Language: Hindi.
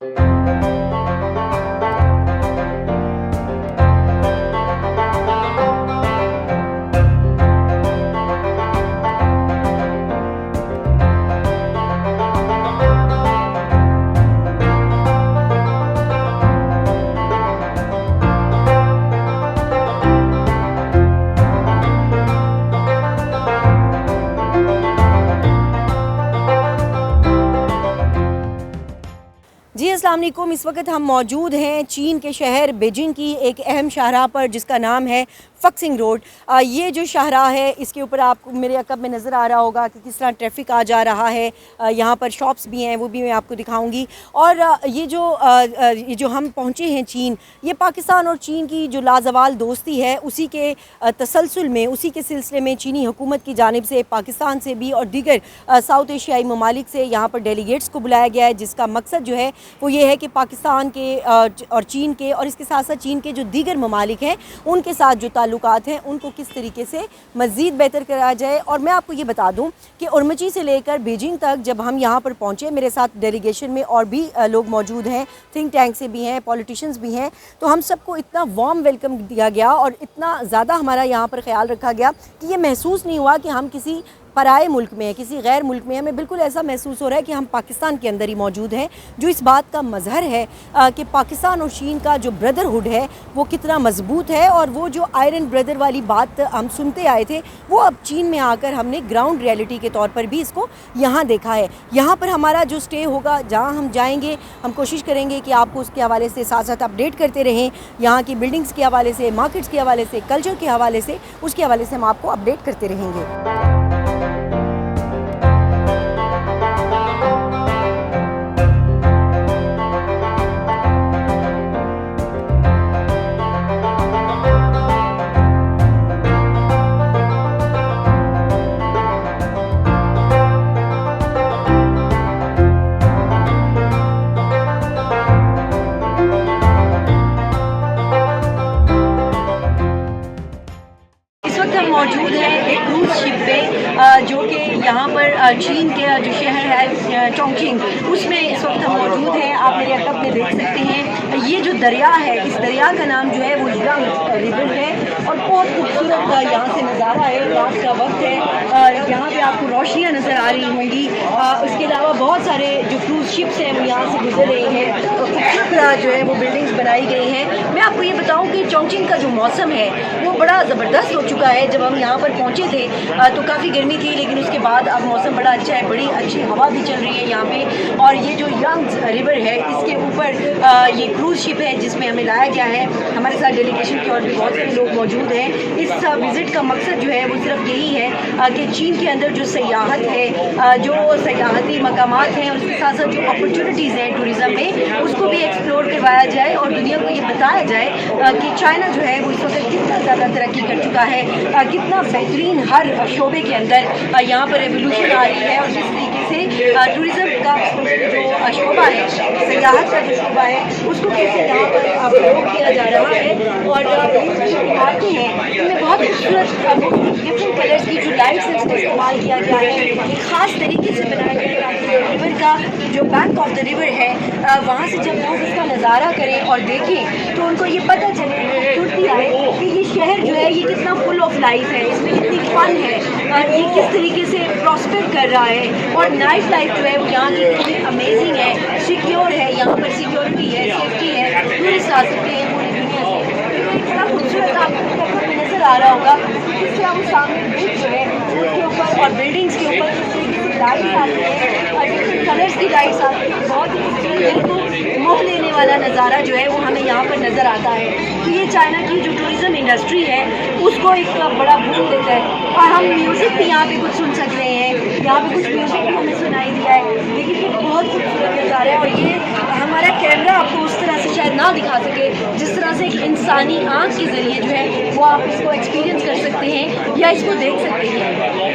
जी अस्सलाम वालेकुम। इस वक्त हम मौजूद हैं चीन के शहर बीजिंग की एक अहम शाहराह पर जिसका नाम है फक्सिंग रोड। ये जो शाहराह है इसके ऊपर आपको मेरे अकब में नज़र आ रहा होगा कि किस तरह ट्रैफिक आ जा रहा है। यहाँ पर शॉप्स भी हैं, वो भी मैं आपको दिखाऊंगी। और ये जो हम पहुँचे हैं चीन, ये पाकिस्तान और चीन की जो लाजवाल दोस्ती है उसी के तसलसल में, उसी के सिलसिले में चीनी हुकूमत की जानिब से पाकिस्तान से भी और दीगर साउथ एशियाई ममालिक से यहाँ पर डेलीगेट्स को बुलाया गया है, जिसका मकसद जो है वो ये है कि पाकिस्तान के और चीन के और इसके साथ साथ चीन के जो दीगर ममालिक हैं उनके साथ जो ताल्लुकात हैं उनको किस तरीके से मज़ीद बेहतर करा जाए। और मैं आपको ये बता दूं कि उरमची से लेकर बीजिंग तक जब हम यहाँ पर पहुँचे, मेरे साथ डेलीगेशन में और भी लोग मौजूद हैं, थिंक टैंक से भी हैं, पॉलिटिशियंस भी हैं, तो हम सबको इतना वार्म वेलकम दिया गया और इतना ज़्यादा हमारा यहाँ पर ख्याल रखा गया कि ये महसूस नहीं हुआ कि हम किसी पराए मुल्क में, किसी गैर मुल्क में। हमें बिल्कुल ऐसा महसूस हो रहा है कि हम पाकिस्तान के अंदर ही मौजूद हैं, जो इस बात का मज़हर है कि पाकिस्तान और चीन का जो ब्रदरहुड है वो कितना मजबूत है। और वो जो आयरन ब्रदर वाली बात हम सुनते आए थे वो अब चीन में आकर हमने ग्राउंड रियलिटी के तौर पर भी इसको यहाँ देखा है। यहाँ पर हमारा जो स्टे होगा, जहाँ हम जाएंगे, हम कोशिश करेंगे कि आपको उसके हवाले से साथ साथ अपडेट करते रहें। यहाँ की बिल्डिंग्स के हवाले से, मार्केट्स के हवाले से, कल्चर के हवाले से, उसके हवाले से हम आपको अपडेट करते रहेंगे। मौजूद है एक क्रूज़ शिप पे जो कि यहाँ पर चीन के जो शहर है चोंगकिंग, उसमें इस वक्त हम मौजूद हैं। आप मेरे अकब में देख सकते हैं ये जो दरिया है, इस दरिया का नाम जो है वो यांग रिवर है और बहुत खूबसूरत यहाँ से नज़ारा है। रात का वक्त है, यहाँ पे आपको रोशनियाँ नज़र आ रही होंगी। उसके अलावा बहुत सारे जो क्रूज़ शिप्स हैं वो यहाँ से गुजर रही हैं, तो खूबसूरत जो है वो बिल्डिंग्स बनाई गई हैं। मैं आपको ये बताऊँ कि चोंगकिंग का जो मौसम है वो बड़ा ज़बरदस्त हो चुका है। जब हम यहाँ पर पहुँचे थे तो काफ़ी गर्मी थी, लेकिन उसके बाद अब मौसम बड़ा अच्छा है, बड़ी अच्छी हवा भी चल रही है यहाँ पे। और ये जो यांग रिवर है इसके ऊपर ये क्रूज़ शिप है जिसमें हमें लाया गया है। हमारे साथ डेलीगेशन के और भी बहुत सारे लोग मौजूद हैं। इस विज़िट का मकसद जो है वो सिर्फ यही है कि चीन के अंदर जो सयाहत है, जो सयाहती मकामात हैं, उसके साथ साथ जो अपॉर्चुनिटीज़ हैं टूरिज़म में, उसको भी एक्सप्लोर करवाया जाए और दुनिया को ये बताया जाए कि चाइना जो है वो इस वक्त कितना ज़्यादा तरक्की कर चुका है, कितना बेहतरीन हर शोबे के अंदर यहाँ पर रेवोल्यूशन आ रही है। और जिस तरीके से टूरिज़म का जो शोबा है, सयाहत का जो शोबा है, उसको कैसे यहाँ पर प्रयोग किया जा रहा है। और आते हैं उनमें बहुत खूबसूरत डिफरेंट कलर्स की जो लाइट्स है उसका इस्तेमाल किया गया है, एक ख़ास तरीके से बनाया गया है। रिवर का जो बैंक ऑफ द रिवर है, वहाँ से जब लोग इसका नज़ारा करें और देखें तो उनको ये पता चले, खूबसूरती आए कि ये शहर जो है ये कितना फुल ऑफ लाइफ है, इसमें कितनी फन है, ये किस तरीके से प्रॉस्पर कर रहा है। और नाइट लाइफ जो है वो यहाँ की कितनी अमेजिंग है, सिक्योर है, यहाँ पर सिक्योरिटी है, सेफ्टी है, टूरिस्ट आ सकते हैं पूरी दुनिया से। इतना खूबसूरत आपको नज़र आ रहा होगा किस तरह वो सामने ब्रिज जो है उसके ऊपर और बिल्डिंग्स के ऊपर किस तरीके से लाइट्स आती है और डिफरेंट कलर्स की लाइट्स आती है। बहुत ही खूबसूरत मोह लेने वाला नज़ारा जो है वो हमें यहाँ पर नज़र आता है। तो ये चाइना की जो टूरिज़म इंडस्ट्री है उसको एक बड़ा बूम देता है। और हम म्यूज़िक भी यहाँ पे कुछ सुन सक रहे हैं, यहाँ पे कुछ म्यूज़िक भी हमें सुनाई दिया है, लेकिन ये बहुत खूबसूरत नज़ारा है। और ये हमारा कैमरा आपको उस तरह से शायद ना दिखा सके जिस तरह से एक इंसानी आँख के ज़रिए जो है वो आप इसको एक्सपीरियंस कर सकते हैं या इसको देख सकते हैं।